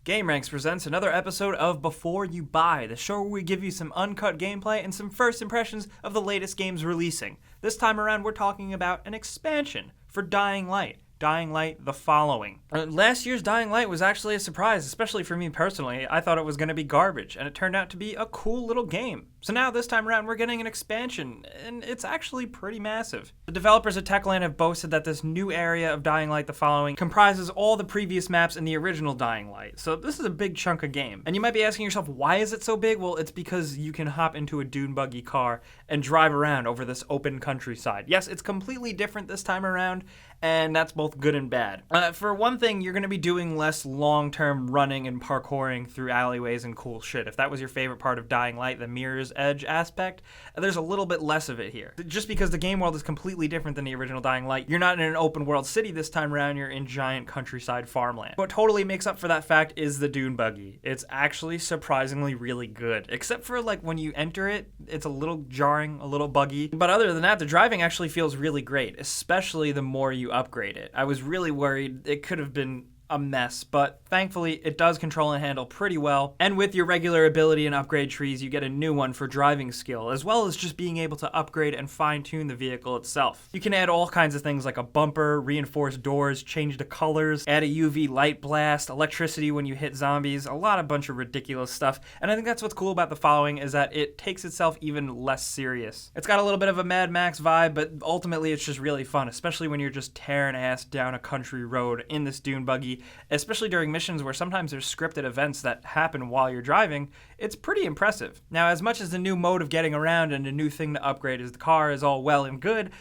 gameranx presents another episode of Before You Buy, the show where we give you some uncut gameplay and some first impressions of the latest games releasing. This time around, we're talking about an expansion for Dying Light. Dying Light: The Following. Last year's Dying Light was actually a surprise, especially for me personally. I thought it was going to be garbage, and it turned out to be a cool little game. So now this time around we're getting an expansion, and it's actually pretty massive. The developers at Techland have boasted that this new area of Dying Light: The Following comprises all the previous maps in the original Dying Light. So this is a big chunk of game. And you might be asking yourself, why is it so big? Well, it's because you can hop into a dune buggy car and drive around over this open countryside. Yes, it's completely different this time around, and that's both good and bad. For one thing, you're going to be doing less long-term running and parkouring through alleyways and cool shit. If that was your favorite part of Dying Light, the Mirror's Edge aspect, there's a little bit less of it here. Just because the game world is completely different than the original Dying Light, you're not in an open world city this time around, you're in giant countryside farmland. What totally makes up for that fact is the dune buggy. It's actually surprisingly really good, except for like when you enter it, it's a little jarring, a little buggy. But other than that, the driving actually feels really great, especially the more you upgrade it. I was really worried it could have been a mess, but thankfully it does control and handle pretty well. And with your regular ability and upgrade trees, you get a new one for driving skill, as well as just being able to upgrade and fine-tune the vehicle itself. You can add all kinds of things like a bumper, reinforced doors, change the colors, add a UV light blast, electricity when you hit zombies, a bunch of ridiculous stuff. And I think that's what's cool about The Following, is that it takes itself even less serious. It's got a little bit of a Mad Max vibe, but ultimately it's just really fun, especially when you're just tearing ass down a country road in this dune buggy, especially during missions where sometimes there's scripted events that happen while you're driving. It's pretty impressive. Now, as much as the new mode of getting around and a new thing to upgrade is the car is all well and good,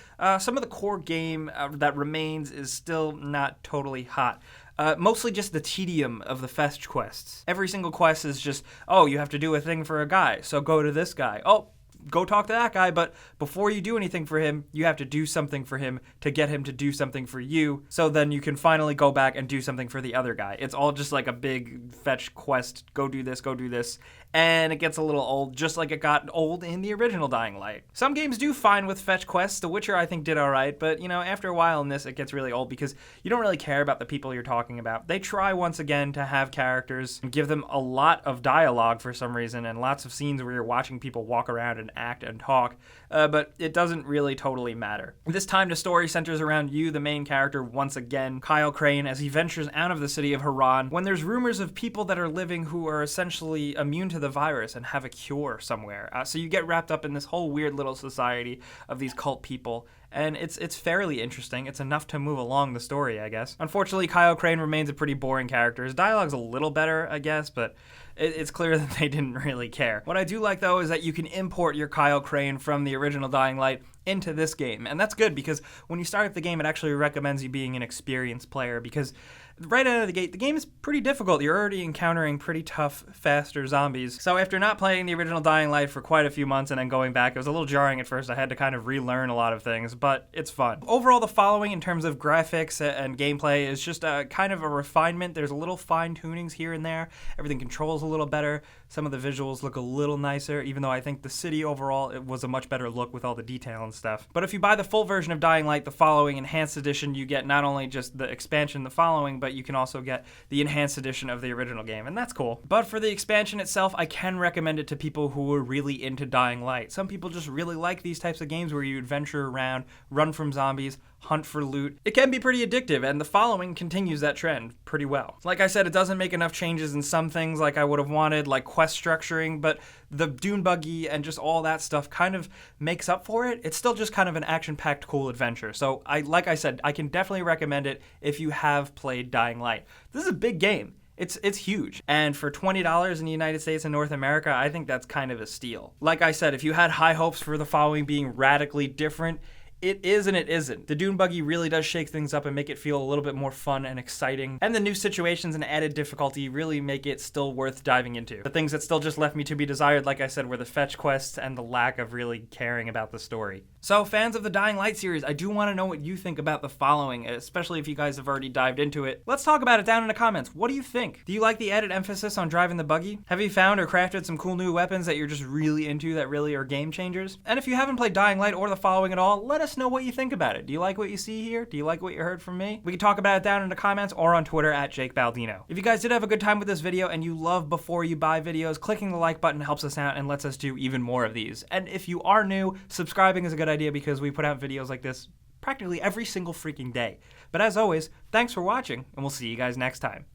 some of the core game that remains is still not totally hot. Mostly just the tedium of the fetch quests. Every single quest is just, oh, you have to do a thing for a guy, so go to this guy. Oh, go talk to that guy, but before you do anything for him, you have to do something for him to get him to do something for you, so then you can finally go back and do something for the other guy. It's all just like a big fetch quest, go do this, and it gets a little old, just like it got old in the original Dying Light. Some games do fine with fetch quests. The Witcher, I think, did alright, but, after a while in this, it gets really old because you don't really care about the people you're talking about. They try once again to have characters and give them a lot of dialogue for some reason, and lots of scenes where you're watching people walk around and act and talk, but it doesn't really totally matter. This time the story centers around you, the main character, once again, Kyle Crane, as he ventures out of the city of Haran when there's rumors of people that are living who are essentially immune to the virus and have a cure somewhere. So you get wrapped up in this whole weird little society of these cult people, and it's fairly interesting. It's enough to move along the story, I guess. Unfortunately, Kyle Crane remains a pretty boring character. His dialogue's a little better, I guess, but it's clear that they didn't really care. What I do like, though, is that you can import your Kyle Crane from the original Dying Light into this game, and that's good because when you start up the game, it actually recommends you being an experienced player, because right out of the gate, the game is pretty difficult. You're already encountering pretty tough, faster zombies. So after not playing the original Dying Light for quite a few months and then going back, it was a little jarring at first. I had to kind of relearn a lot of things, but it's fun. Overall, The Following, in terms of graphics and gameplay, is just a kind of a refinement. There's a little fine-tunings here and there. Everything controls a little better. Some of the visuals look a little nicer, even though I think the city overall, it was a much better look with all the detail and stuff. But if you buy the full version of Dying Light: The Following Enhanced Edition, you get not only just the expansion, The Following, but you can also get the enhanced edition of the original game, and that's cool. But for the expansion itself, I can recommend it to people who are really into Dying Light. Some people just really like these types of games where you adventure around, run from zombies, hunt for loot. It can be pretty addictive, and The Following continues that trend pretty well. Like I said, it doesn't make enough changes in some things like I would have wanted, like quest structuring, but the dune buggy and just all that stuff kind of makes up for it. It's still just kind of an action-packed, cool adventure. So like I said, I can definitely recommend it if you have played Dying Light. This is a big game. It's huge, and for $20 in the United States and North America, I think that's kind of a steal. Like I said, if you had high hopes for The Following being radically different, it is and it isn't. The dune buggy really does shake things up and make it feel a little bit more fun and exciting. And the new situations and added difficulty really make it still worth diving into. The things that still just left me to be desired, like I said, were the fetch quests and the lack of really caring about the story. So fans of the Dying Light series, I do want to know what you think about the following, especially if you guys have already dived into it. Let's talk about it down in the comments. What do you think? Do you like the added emphasis on driving the buggy? Have you found or crafted some cool new weapons that you're just really into that really are game changers? And if you haven't played Dying Light or the following at all, let us know what you think about it. Do you like what you see here? Do you like what you heard from me? We can talk about it down in the comments or on Twitter at Jake Baldino. If you guys did have a good time with this video and you love Before You Buy videos, clicking the like button helps us out and lets us do even more of these. And if you are new, subscribing is a good idea because we put out videos like this practically every single freaking day. But as always, thanks for watching, and we'll see you guys next time.